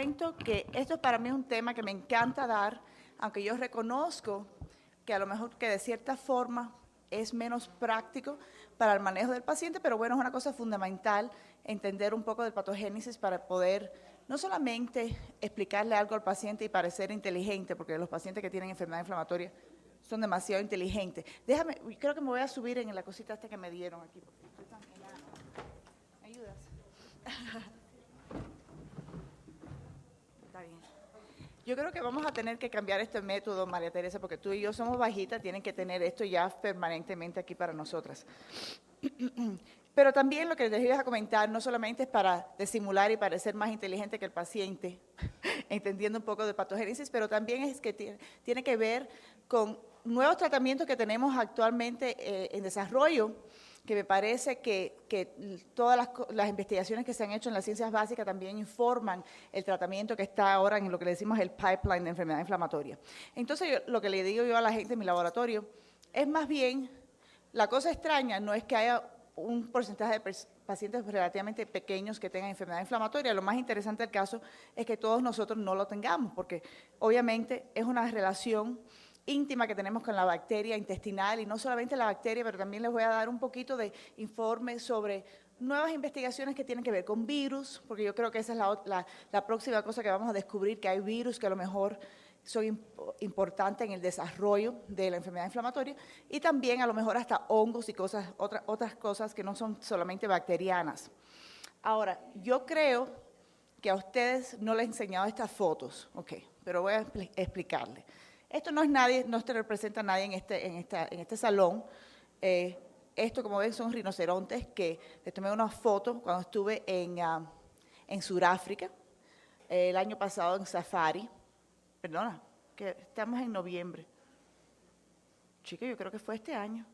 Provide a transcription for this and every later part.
cuento que esto para mí es un tema que me encanta dar, aunque yo reconozco que a lo mejor que de cierta forma es menos práctico para el manejo del paciente, pero bueno, es una cosa fundamental entender un poco del patogénesis para poder no solamente explicarle algo al paciente y parecer inteligente, porque los pacientes que tienen enfermedad inflamatoria son demasiado inteligentes. Déjame, creo que me voy a subir en la cosita esta que me dieron aquí, porque estoy tan enana. ¿Me ayudas? Está bien. Yo creo que vamos a tener que cambiar este método, María Teresa, porque tú y yo somos bajitas, tienen que tener esto ya permanentemente aquí para nosotras. Pero también lo que les iba a comentar no solamente es para disimular y parecer más inteligente que el paciente, entendiendo un poco de patogénesis, pero también es que tiene que ver con nuevos tratamientos que tenemos actualmente en desarrollo, que me parece que todas las investigaciones que se han hecho en las ciencias básicas también informan el tratamiento que está ahora en lo que le decimos el pipeline de enfermedad inflamatoria. Entonces, lo que le digo yo a la gente en mi laboratorio es más bien, la cosa extraña no es que haya un porcentaje de pacientes relativamente pequeños que tengan enfermedad inflamatoria. Lo más interesante del caso es que todos nosotros no lo tengamos, porque obviamente es una relación íntima que tenemos con la bacteria intestinal, y no solamente la bacteria, pero también les voy a dar un poquito de informe sobre nuevas investigaciones que tienen que ver con virus, porque yo creo que esa es la próxima cosa que vamos a descubrir, que hay virus que a lo mejor son importantes en el desarrollo de la enfermedad inflamatoria, y también a lo mejor hasta hongos y otras cosas que no son solamente bacterianas. Ahora, yo creo que a ustedes no les he enseñado estas fotos, ok, pero voy a explicarles. Esto no es nadie, no te representa a nadie en este salón. Esto, como ven, son rinocerontes que les tomé unas fotos cuando estuve en Sudáfrica, el año pasado en safari. Perdona, que estamos en noviembre. Chica, yo creo que fue este año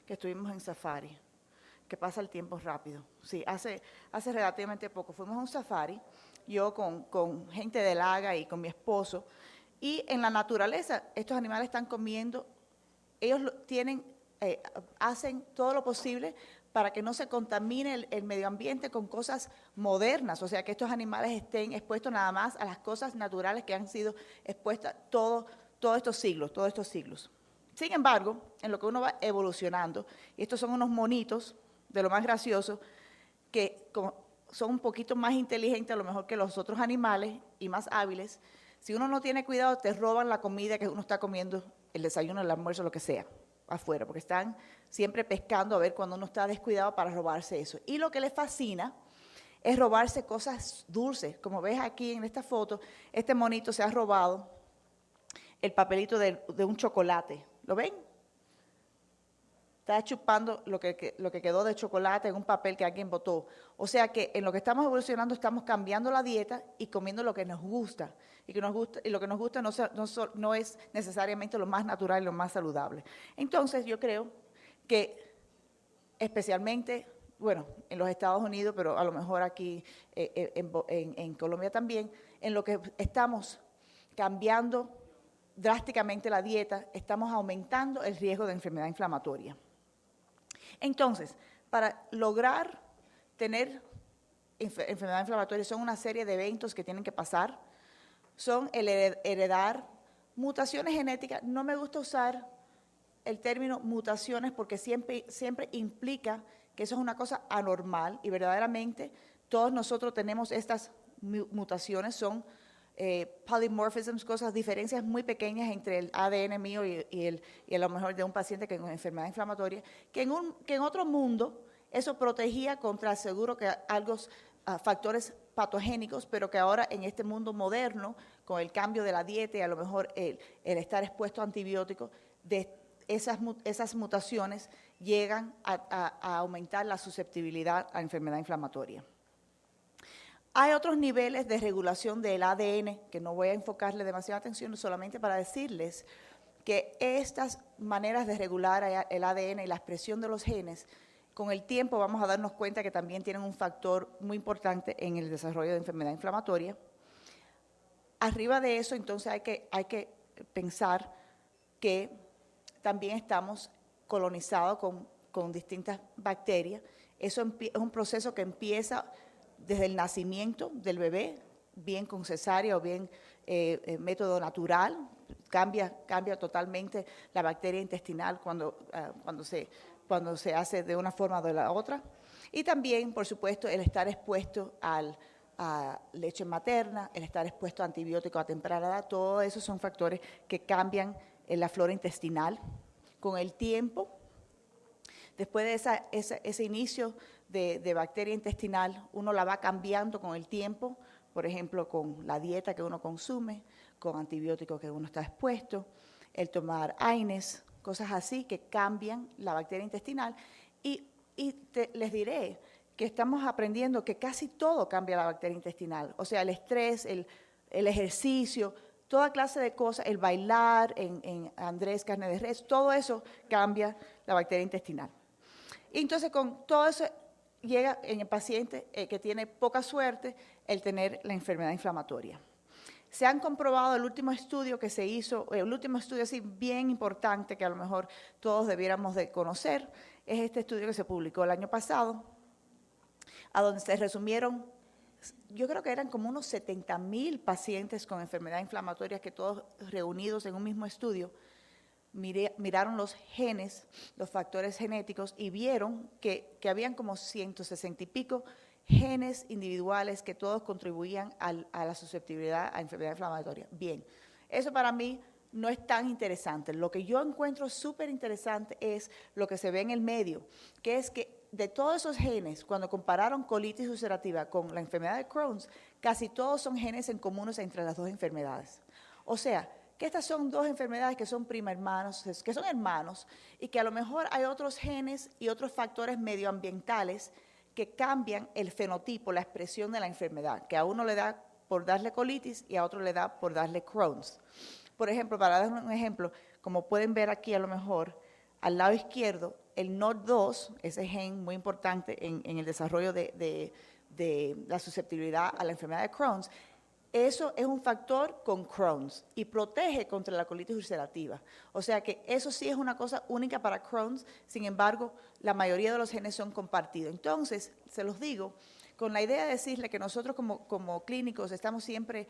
que estuvimos en safari, que pasa el tiempo rápido. Sí, hace relativamente poco. Fuimos a un safari, yo con gente del Haga y con mi esposo, y en la naturaleza estos animales están comiendo, ellos hacen todo lo posible para que no se contamine el medio ambiente con cosas modernas, o sea, que estos animales estén expuestos nada más a las cosas naturales que han sido expuestas todos estos siglos. Sin embargo, en lo que uno va evolucionando, y estos son unos monitos, de lo más gracioso, que son un poquito más inteligentes a lo mejor que los otros animales y más hábiles. Si uno no tiene cuidado, te roban la comida que uno está comiendo, el desayuno, el almuerzo, lo que sea, afuera, porque están siempre pescando a ver cuando uno está descuidado para robarse eso. Y lo que les fascina es robarse cosas dulces. Como ves aquí en esta foto, este monito se ha robado el papelito de un chocolate. ¿Lo ven? Está chupando lo que quedó de chocolate en un papel que alguien botó. O sea que en lo que estamos evolucionando estamos cambiando la dieta y comiendo lo que nos gusta. Y lo que nos gusta no es necesariamente lo más natural y lo más saludable. Entonces yo creo que especialmente, bueno, en los Estados Unidos, pero a lo mejor aquí en Colombia también, en lo que estamos cambiando drásticamente la dieta, estamos aumentando el riesgo de enfermedad inflamatoria. Entonces, para lograr tener enfermedad inflamatoria son una serie de eventos que tienen que pasar, son el heredar mutaciones genéticas. No me gusta usar el término mutaciones porque siempre implica que eso es una cosa anormal, y verdaderamente todos nosotros tenemos estas mutaciones, son polymorphisms, diferencias muy pequeñas entre el ADN mío y a lo mejor de un paciente con enfermedad inflamatoria, que en otro mundo eso protegía contra seguro que factores patogénicos, pero que ahora en este mundo moderno, con el cambio de la dieta y a lo mejor el estar expuesto a antibióticos, esas mutaciones llegan a aumentar la susceptibilidad a enfermedad inflamatoria. Hay otros niveles de regulación del ADN que no voy a enfocarle demasiada atención, solamente para decirles que estas maneras de regular el ADN y la expresión de los genes, con el tiempo vamos a darnos cuenta que también tienen un factor muy importante en el desarrollo de enfermedad inflamatoria. Arriba de eso, entonces, hay que pensar que también estamos colonizados con distintas bacterias. Eso es un proceso que empieza desde el nacimiento del bebé, bien con cesárea o bien método natural, cambia totalmente la bacteria intestinal cuando se hace de una forma o de la otra. Y también, por supuesto, el estar expuesto a leche materna, el estar expuesto a antibióticos a temprana edad, todos esos son factores que cambian la flora intestinal. Con el tiempo, después de ese inicio de bacteria intestinal, uno la va cambiando con el tiempo, por ejemplo, con la dieta que uno consume, con antibióticos que uno está expuesto, el tomar AINES, cosas así que cambian la bacteria intestinal. Y les diré que estamos aprendiendo que casi todo cambia la bacteria intestinal. O sea, el estrés, el ejercicio, toda clase de cosas, el bailar en Andrés Carne de Res, todo eso cambia la bacteria intestinal. Y entonces con todo eso llega en el paciente que tiene poca suerte el tener la enfermedad inflamatoria. Se han comprobado, el último estudio que se hizo, el último estudio así bien importante que a lo mejor todos debiéramos de conocer, es este estudio que se publicó el año pasado, a donde se resumieron, yo creo que eran como unos 70,000 pacientes con enfermedad inflamatoria que todos reunidos en un mismo estudio, miraron los genes, los factores genéticos y vieron que habían como 160 y pico genes individuales que todos contribuían a la susceptibilidad a enfermedad inflamatoria. Bien, eso para mí no es tan interesante. Lo que yo encuentro súper interesante es lo que se ve en el medio, que es que de todos esos genes, cuando compararon colitis ulcerativa con la enfermedad de Crohn's, casi todos son genes en comunes entre las dos enfermedades. O sea, que estas son dos enfermedades que son prima hermanos, que son hermanos, y que a lo mejor hay otros genes y otros factores medioambientales que cambian el fenotipo, la expresión de la enfermedad, que a uno le da por darle colitis y a otro le da por darle Crohn's. Por ejemplo, para dar un ejemplo, como pueden ver aquí a lo mejor, al lado izquierdo, el NOD2, ese gen muy importante en el desarrollo de la susceptibilidad a la enfermedad de Crohn's, eso es un factor con Crohn's y protege contra la colitis ulcerativa. O sea que eso sí es una cosa única para Crohn's, sin embargo, la mayoría de los genes son compartidos. Entonces, se los digo, con la idea de decirle que nosotros como clínicos estamos siempre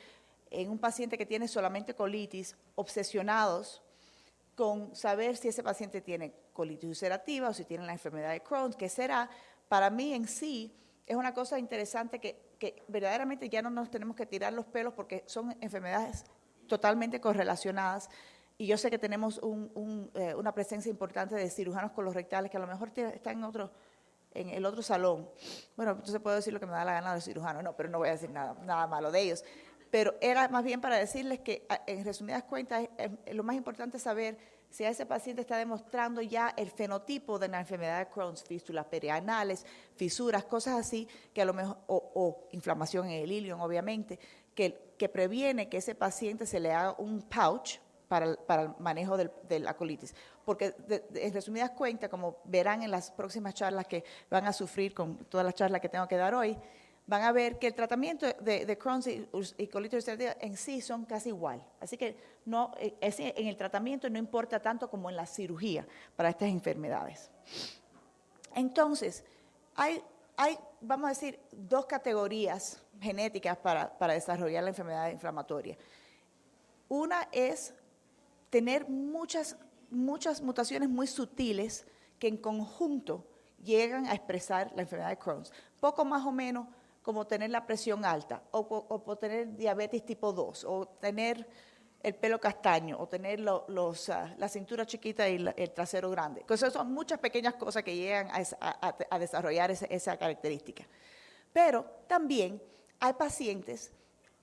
en un paciente que tiene solamente colitis, obsesionados con saber si ese paciente tiene colitis ulcerativa o si tiene la enfermedad de Crohn's, que será, para mí en sí, es una cosa interesante que verdaderamente ya no nos tenemos que tirar los pelos porque son enfermedades totalmente correlacionadas y yo sé que tenemos una presencia importante de cirujanos colorectales que a lo mejor están en el otro salón. Bueno, entonces puedo decir lo que me da la gana de los cirujanos, no, pero no voy a decir nada malo de ellos. Pero era más bien para decirles que, en resumidas cuentas, lo más importante es saber si a ese paciente está demostrando ya el fenotipo de la enfermedad de Crohn's, fístulas perianales, fisuras, cosas así, que a lo mejor, o inflamación en el ilion, obviamente, que previene que ese paciente se le haga un pouch para el manejo de la colitis. Porque, en resumidas cuentas, como verán en las próximas charlas que van a sufrir con todas las charlas que tengo que dar hoy, van a ver que el tratamiento de Crohn's y colitis ulcerativa en sí son casi igual. Así que en el tratamiento no importa tanto como en la cirugía para estas enfermedades. Entonces, hay vamos a decir, dos categorías genéticas para desarrollar la enfermedad inflamatoria. Una es tener muchas mutaciones muy sutiles que en conjunto llegan a expresar la enfermedad de Crohn's. Poco más o menos como tener la presión alta, o tener diabetes tipo 2, o tener el pelo castaño, o tener la cintura chiquita y el trasero grande. Entonces son muchas pequeñas cosas que llegan a desarrollar esa característica. Pero también hay pacientes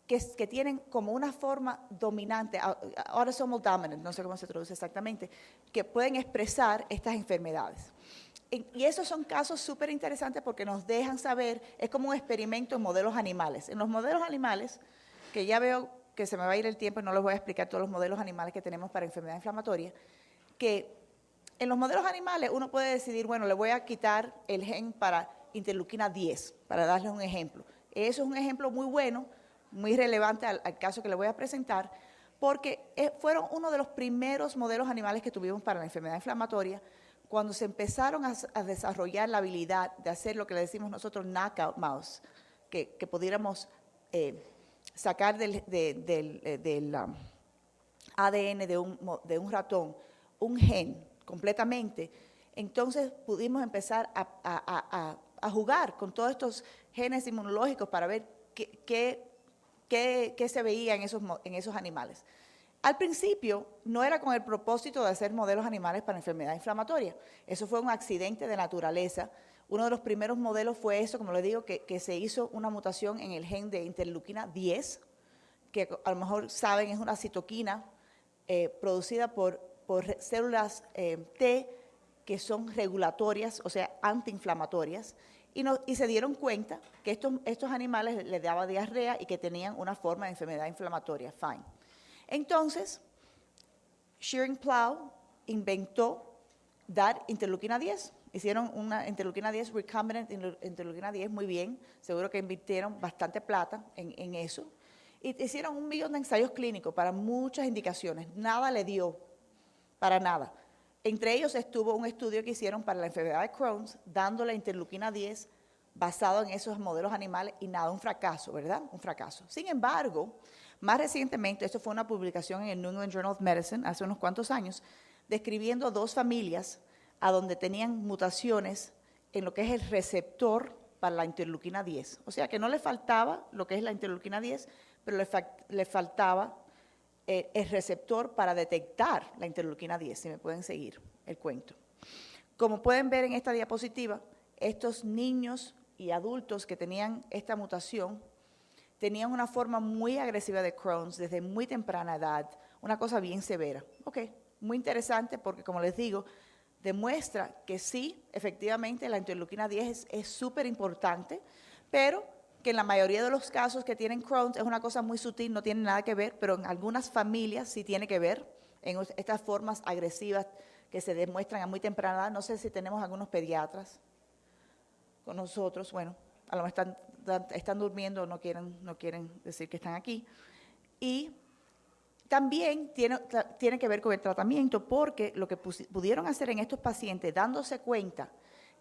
que tienen como una forma dominante, autosomal dominant, no sé cómo se traduce exactamente, que pueden expresar estas enfermedades. Y esos son casos súper interesantes porque nos dejan saber, es como un experimento en modelos animales. En los modelos animales, que ya veo que se me va a ir el tiempo y no les voy a explicar todos los modelos animales que tenemos para enfermedad inflamatoria, que en los modelos animales uno puede decidir, bueno, le voy a quitar el gen para interleuquina 10, para darles un ejemplo. Eso es un ejemplo muy bueno, muy relevante al caso que le voy a presentar, porque fueron uno de los primeros modelos animales que tuvimos para la enfermedad inflamatoria, cuando se empezaron a desarrollar la habilidad de hacer lo que le decimos nosotros knockout mouse, que pudiéramos sacar del ADN de un ratón un gen completamente, entonces pudimos empezar a jugar con todos estos genes inmunológicos para ver qué se veía en esos animales. Al principio no era con el propósito de hacer modelos animales para enfermedad inflamatoria. Eso fue un accidente de naturaleza. Uno de los primeros modelos fue eso, como les digo, que se hizo una mutación en el gen de interleuquina 10, que a lo mejor saben es una citoquina producida por células T que son regulatorias, o sea, antiinflamatorias, y se dieron cuenta que estos animales les daba diarrea y que tenían una forma de enfermedad inflamatoria. Fine. Entonces, Schering-Plough inventó dar interleuquina 10. Hicieron una interleuquina 10, recombinant interleuquina 10, muy bien. Seguro que invirtieron bastante plata en eso. Y hicieron 1 millón de ensayos clínicos para muchas indicaciones. Nada le dio, para nada. Entre ellos estuvo un estudio que hicieron para la enfermedad de Crohn's, dando la interleuquina 10 basado en esos modelos animales y nada, un fracaso, ¿verdad? Un fracaso. Sin embargo, más recientemente, esto fue una publicación en el New England Journal of Medicine hace unos cuantos años, describiendo 2 familias a donde tenían mutaciones en lo que es el receptor para la interleuquina 10. O sea que no le faltaba lo que es la interleuquina 10, pero le faltaba el receptor para detectar la interleuquina 10, si me pueden seguir el cuento. Como pueden ver en esta diapositiva, estos niños y adultos que tenían esta mutación tenían una forma muy agresiva de Crohn's desde muy temprana edad, una cosa bien severa. Ok, muy interesante porque, como les digo, demuestra que sí, efectivamente, la interleuquina 10 es súper importante, pero que en la mayoría de los casos que tienen Crohn's es una cosa muy sutil, no tiene nada que ver, pero en algunas familias sí tiene que ver, en estas formas agresivas que se demuestran a muy temprana edad. No sé si tenemos algunos pediatras con nosotros, bueno, a lo mejor están durmiendo o no quieren decir que están aquí. Y también tiene que ver con el tratamiento, porque lo que pudieron hacer en estos pacientes, dándose cuenta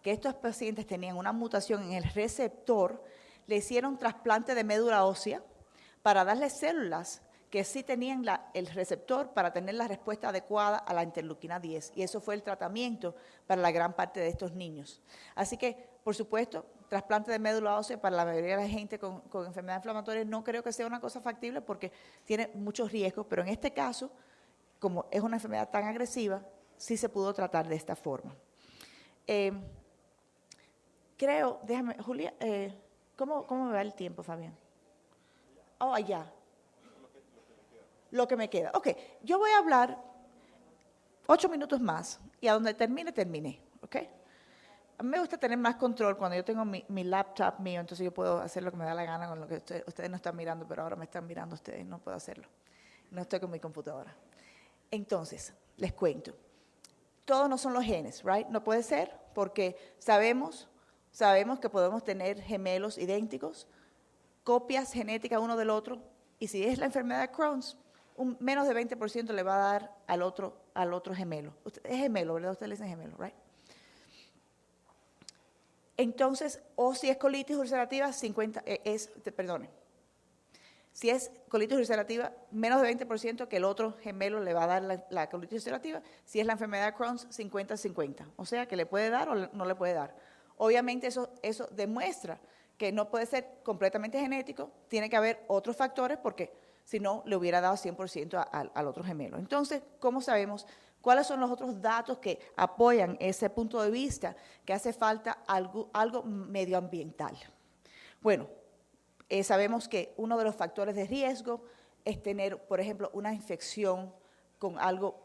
que estos pacientes tenían una mutación en el receptor, le hicieron trasplante de médula ósea para darle células que sí tenían el receptor para tener la respuesta adecuada a la interleuquina 10. Y eso fue el tratamiento para la gran parte de estos niños. Así que, por supuesto, trasplante de médula ósea para la mayoría de la gente con enfermedad inflamatoria no creo que sea una cosa factible porque tiene muchos riesgos, pero en este caso, como es una enfermedad tan agresiva, sí se pudo tratar de esta forma. Creo, déjame, Julia, ¿cómo me va el tiempo, Fabián? Oh, allá. Lo que me queda. Ok, yo voy a hablar 8 minutos más y a donde terminé, ¿ok? A mí me gusta tener más control cuando yo tengo mi laptop mío, entonces yo puedo hacer lo que me da la gana con lo que ustedes no están mirando, pero ahora me están mirando ustedes, no puedo hacerlo. No estoy con mi computadora. Entonces, les cuento. Todos no son los genes, ¿right? No puede ser porque sabemos que podemos tener gemelos idénticos, copias genéticas uno del otro, y si es la enfermedad de Crohn's, menos de 20% le va a dar al otro gemelo. Es gemelo, ¿verdad? Ustedes le dicen gemelo, ¿right? Entonces, o si es colitis ulcerativa, si es colitis ulcerativa, menos de 20% que el otro gemelo le va a dar la colitis ulcerativa. Si es la enfermedad de Crohn's, 50-50. O sea, que le puede dar o no le puede dar. Obviamente eso demuestra que no puede ser completamente genético, tiene que haber otros factores porque si no le hubiera dado 100% al otro gemelo. Entonces, ¿cómo sabemos cuáles son los otros datos que apoyan ese punto de vista que hace falta algo medioambiental? Bueno, sabemos que uno de los factores de riesgo es tener, por ejemplo, una infección con algo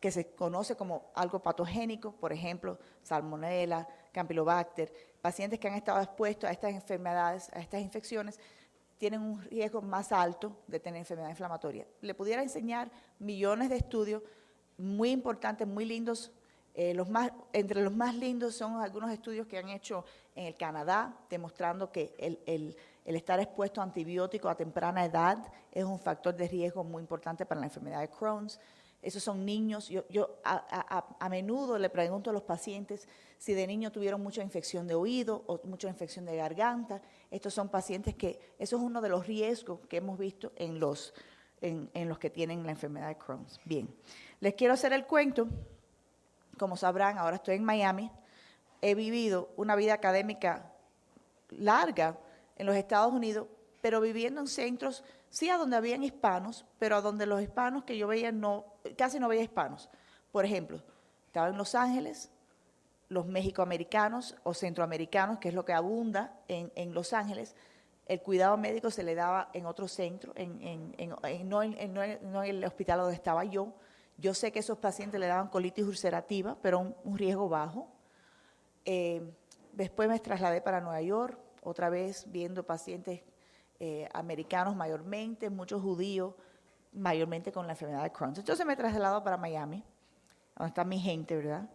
que se conoce como algo patogénico, por ejemplo, Salmonella, Campylobacter. Pacientes que han estado expuestos a estas enfermedades, a estas infecciones, tienen un riesgo más alto de tener enfermedad inflamatoria. Le pudiera enseñar millones de estudios muy importantes, muy lindos. Entre los más lindos son algunos estudios que han hecho en el Canadá, demostrando que el estar expuesto a antibióticos a temprana edad es un factor de riesgo muy importante para la enfermedad de Crohn's. Esos son niños. Yo a menudo le pregunto a los pacientes si de niño tuvieron mucha infección de oído o mucha infección de garganta. Estos son pacientes que, eso es uno de los riesgos que hemos visto en los que tienen la enfermedad de Crohn. Bien, les quiero hacer el cuento. Como sabrán, ahora estoy en Miami. He vivido una vida académica larga en los Estados Unidos, pero viviendo en centros, sí a donde habían hispanos, pero a donde los hispanos que yo veía casi no veía hispanos. Por ejemplo, estaba en Los Ángeles, los mexicoamericanos o centroamericanos, que es lo que abunda en Los Ángeles, el cuidado médico se le daba en otro centro, no en el hospital donde estaba yo. Yo sé que esos pacientes le daban colitis ulcerativa, pero un riesgo bajo. Después me trasladé para Nueva York, otra vez viendo pacientes americanos mayormente, muchos judíos, mayormente con la enfermedad de Crohn. Entonces me he trasladado para Miami, donde está mi gente, ¿verdad?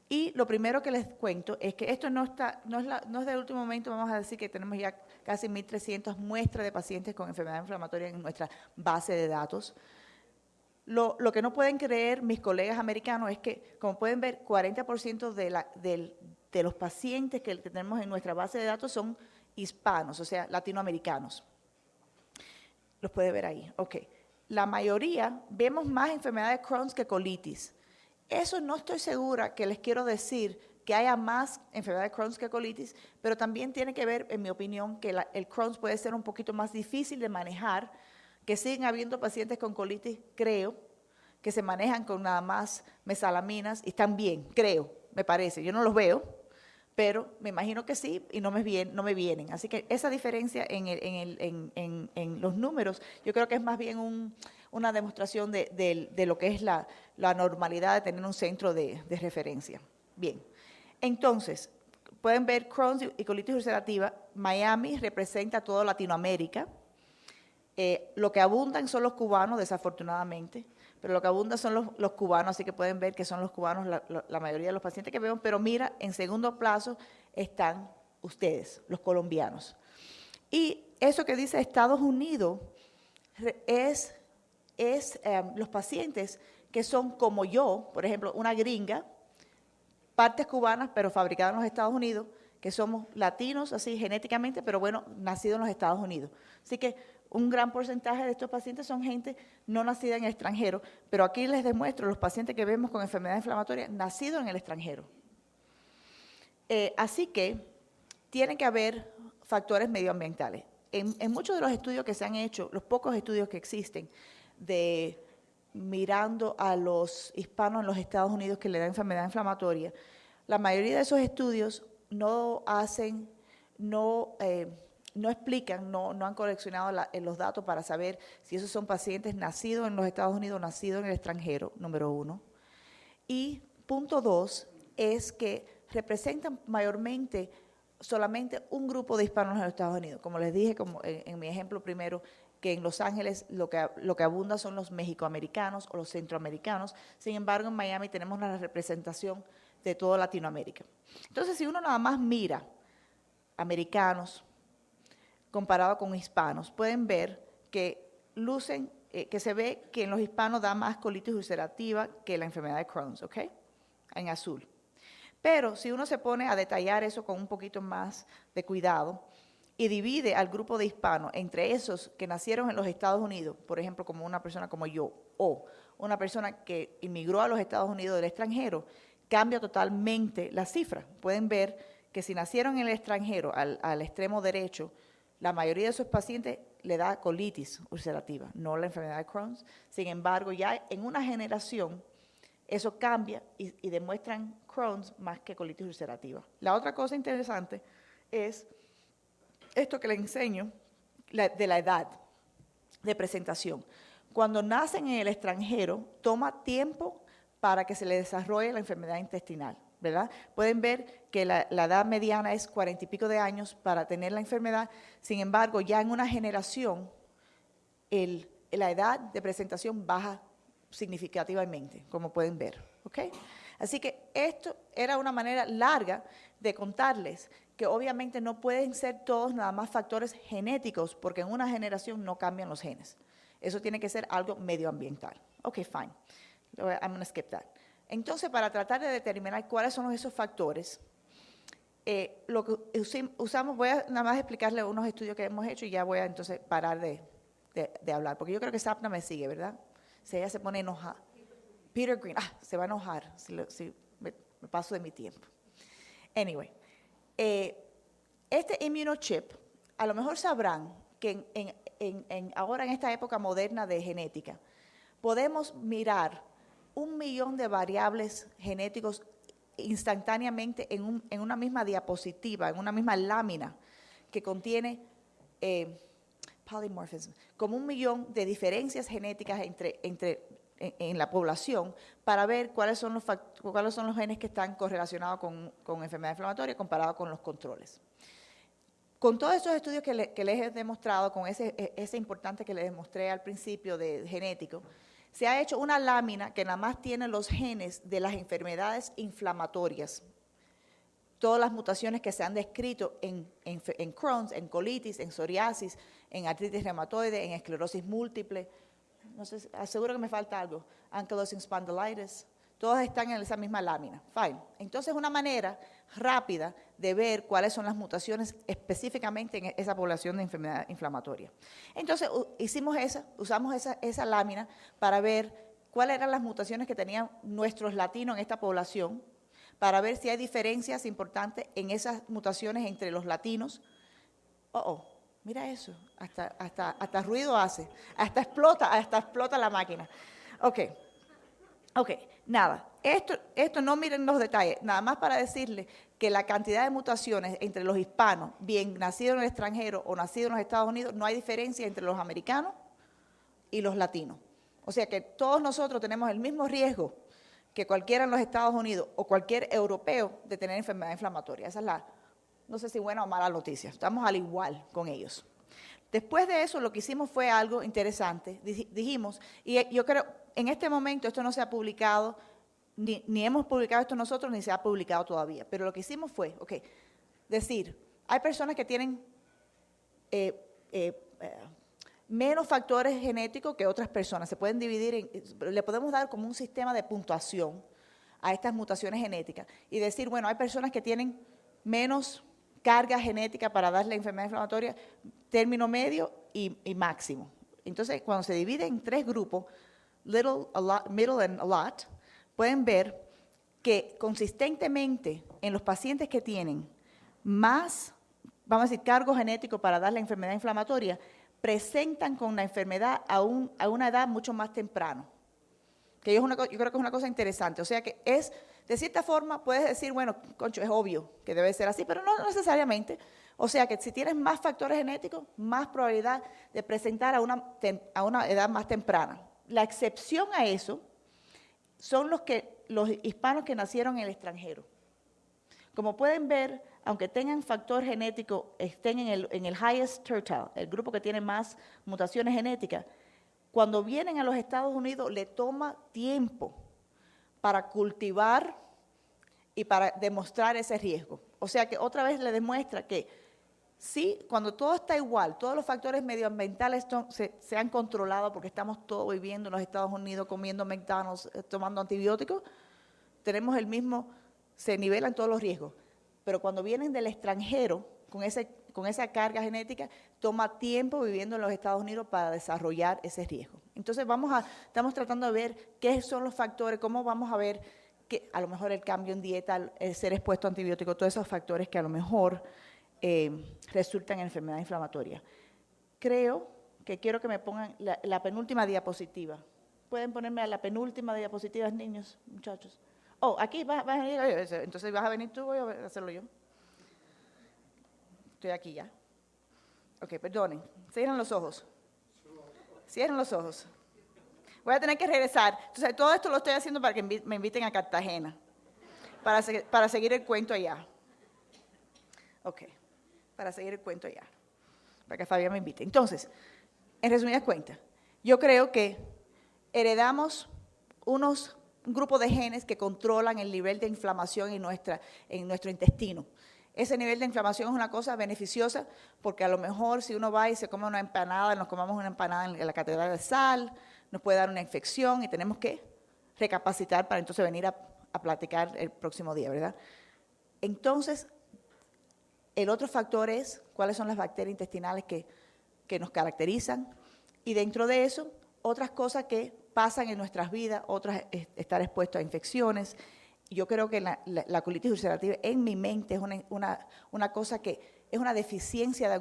Y lo primero que les cuento es que esto no es del último momento. Vamos a decir que tenemos ya casi 1.300 muestras de pacientes con enfermedad inflamatoria en nuestra base de datos. Lo que no pueden creer mis colegas americanos es que, como pueden ver, 40% de los pacientes que tenemos en nuestra base de datos son hispanos, o sea, latinoamericanos. Los puede ver ahí. Ok. La mayoría vemos más enfermedad de Crohn que colitis. Eso no estoy segura que les quiero decir que haya más enfermedad de Crohn que colitis, pero también tiene que ver, en mi opinión, que el Crohn puede ser un poquito más difícil de manejar, que siguen habiendo pacientes con colitis, creo, que se manejan con nada más mesalaminas y están bien, creo, me parece. Yo no los veo, pero me imagino que sí y no me vienen. Así que esa diferencia en los números, yo creo que es más bien una demostración de lo que es la normalidad de tener un centro de referencia. Bien, entonces, pueden ver Crohn y colitis ulcerativa. Miami representa a toda Latinoamérica. Lo que abundan son los cubanos, desafortunadamente, pero lo que abunda son los cubanos, así que pueden ver que son los cubanos la mayoría de los pacientes que vemos, pero mira, en segundo plazo están ustedes, los colombianos. Y eso que dice Estados Unidos es los pacientes que son como yo, por ejemplo, una gringa, partes cubanas, pero fabricadas en los Estados Unidos, que somos latinos, así genéticamente, pero bueno, nacidos en los Estados Unidos. Así que un gran porcentaje de estos pacientes son gente no nacida en el extranjero, pero aquí les demuestro los pacientes que vemos con enfermedad inflamatoria nacidos en el extranjero. Así que tiene que haber factores medioambientales. En muchos de los estudios que se han hecho, los pocos estudios que existen, mirando a los hispanos en los Estados Unidos que le dan enfermedad inflamatoria, la mayoría de esos estudios no explican, no han coleccionado los datos para saber si esos son pacientes nacidos en los Estados Unidos o nacidos en el extranjero, número uno. Y punto dos es que representan mayormente solamente un grupo de hispanos en los Estados Unidos. Como les dije en mi ejemplo primero, que en Los Ángeles lo que abunda son los mexicoamericanos o los centroamericanos. Sin embargo, en Miami tenemos una representación de toda Latinoamérica. Entonces, si uno nada más mira americanos comparado con hispanos, pueden ver que que se ve que en los hispanos da más colitis ulcerativa que la enfermedad de Crohn, ¿ok? En azul. Pero si uno se pone a detallar eso con un poquito más de cuidado y divide al grupo de hispanos entre esos que nacieron en los Estados Unidos, por ejemplo, como una persona como yo, o una persona que inmigró a los Estados Unidos del extranjero, cambia totalmente la cifra. Pueden ver que si nacieron en el extranjero, al extremo derecho, la mayoría de esos pacientes le da colitis ulcerativa, no la enfermedad de Crohn. Sin embargo, ya en una generación, eso cambia y demuestran Crohn más que colitis ulcerativa. La otra cosa interesante es esto que les enseño de la edad de presentación. Cuando nacen en el extranjero, toma tiempo para que se le desarrolle la enfermedad intestinal, ¿verdad? Pueden ver que la edad mediana es 40 y pico de años para tener la enfermedad. Sin embargo, ya en una generación, la edad de presentación baja significativamente, como pueden ver, ¿ok? Así que esto era una manera larga de contarles que obviamente no pueden ser todos nada más factores genéticos, porque en una generación no cambian los genes. Eso tiene que ser algo medioambiental. Ok, fine. I'm going to skip that. Entonces, para tratar de determinar cuáles son esos factores, lo que usamos, voy a nada más explicarle unos estudios que hemos hecho y ya voy a entonces parar de hablar, porque yo creo que Sapna me sigue, ¿verdad? Si ella se pone enojada. Peter Green, se va a enojar si me paso de mi tiempo. Anyway, este immunochip, a lo mejor sabrán que ahora en esta época moderna de genética, podemos mirar 1 millón de variables genéticos instantáneamente en una misma diapositiva, en una misma lámina que contiene polymorphism, como 1 millón de diferencias genéticas en la población para ver cuáles son los genes que están correlacionados con enfermedad inflamatoria comparado con los controles. Con todos esos estudios que les he demostrado, con ese importante que les demostré al principio de genético, se ha hecho una lámina que nada más tiene los genes de las enfermedades inflamatorias. Todas las mutaciones que se han descrito en Crohn's, en colitis, en psoriasis, en artritis reumatoide, en esclerosis múltiple. No sé, aseguro que me falta algo. Ankylosing spondylitis. Todas están en esa misma lámina. Fine. Entonces, una manera rápida de ver cuáles son las mutaciones específicamente en esa población de enfermedad inflamatoria. Entonces, usamos esa lámina para ver cuáles eran las mutaciones que tenían nuestros latinos en esta población, para ver si hay diferencias importantes en esas mutaciones entre los latinos. Mira eso, hasta ruido hace, hasta explota la máquina. Ok, nada, esto no miren los detalles, nada más para decirles que la cantidad de mutaciones entre los hispanos, bien nacidos en el extranjero o nacidos en los Estados Unidos, no hay diferencia entre los americanos y los latinos. O sea que todos nosotros tenemos el mismo riesgo que cualquiera en los Estados Unidos o cualquier europeo de tener enfermedad inflamatoria. Esa es no sé si buena o mala noticia, estamos al igual con ellos. Después de eso, lo que hicimos fue algo interesante. Dijimos, y yo creo, en este momento esto no se ha publicado, ni hemos publicado esto nosotros, ni se ha publicado todavía. Pero lo que hicimos fue, decir, hay personas que tienen menos factores genéticos que otras personas. Se pueden dividir, le podemos dar como un sistema de puntuación a estas mutaciones genéticas. Y decir, bueno, hay personas que tienen menos carga genética para dar la enfermedad inflamatoria, término medio y máximo. Entonces, cuando se divide en 3 grupos, little, a lot, middle and a lot, pueden ver que consistentemente en los pacientes que tienen más, vamos a decir, cargo genético para dar la enfermedad inflamatoria, presentan con la enfermedad a una edad mucho más temprana. Que yo creo que es una cosa interesante. O sea que de cierta forma, puedes decir, bueno, concho, es obvio que debe ser así, pero no necesariamente. O sea que si tienes más factores genéticos, más probabilidad de presentar a una edad más temprana. La excepción a eso son los hispanos que nacieron en el extranjero. Como pueden ver, aunque tengan factor genético, estén en el highest tertile, el grupo que tiene más mutaciones genéticas, cuando vienen a los Estados Unidos le toma tiempo para cultivar y para demostrar ese riesgo. O sea que otra vez le demuestra que sí, cuando todo está igual, todos los factores medioambientales se han controlado porque estamos todos viviendo en los Estados Unidos, comiendo McDonald's, tomando antibióticos, tenemos se nivelan todos los riesgos. Pero cuando vienen del extranjero, con esa carga genética, toma tiempo viviendo en los Estados Unidos para desarrollar ese riesgo. Entonces estamos tratando de ver qué son los factores, cómo vamos a ver que a lo mejor el cambio en dieta, el ser expuesto a antibióticos, todos esos factores que a lo mejor resultan en enfermedad inflamatoria. Quiero que me pongan la penúltima diapositiva. ¿Pueden ponerme a la penúltima diapositiva, niños, muchachos? Aquí vas a venir, entonces vas a venir tú, voy a hacerlo yo. Estoy aquí ya. Perdonen. Cierren los ojos. Cierren los ojos. Voy a tener que regresar. Entonces, todo esto lo estoy haciendo para que me inviten a Cartagena. Para seguir el cuento allá. Para seguir el cuento allá. Para que Fabián me invite. Entonces, en resumidas cuentas, yo creo que heredamos un grupo de genes que controlan el nivel de inflamación en nuestro intestino. Ese nivel de inflamación es una cosa beneficiosa porque a lo mejor si uno va y se come una empanada, nos comamos una empanada en la catedral de sal, nos puede dar una infección y tenemos que recapacitar para entonces venir a platicar el próximo día, ¿verdad? Entonces, el otro factor es cuáles son las bacterias intestinales que nos caracterizan y dentro de eso, otras cosas que pasan en nuestras vidas, otras estar expuestos a infecciones. Yo creo que la colitis ulcerativa en mi mente es una cosa que es una deficiencia de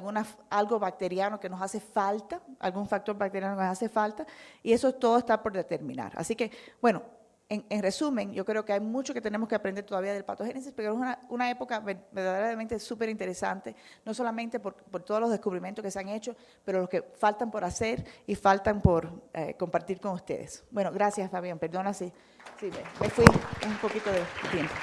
algo bacteriano que nos hace falta, algún factor bacteriano que nos hace falta, y eso todo está por determinar. Así que, bueno, en resumen, yo creo que hay mucho que tenemos que aprender todavía del patogénesis, pero es una época verdaderamente súper interesante, no solamente por todos los descubrimientos que se han hecho, pero los que faltan por hacer y faltan por compartir con ustedes. Bueno, gracias, Fabián. Perdona si me fui un poquito de tiempo.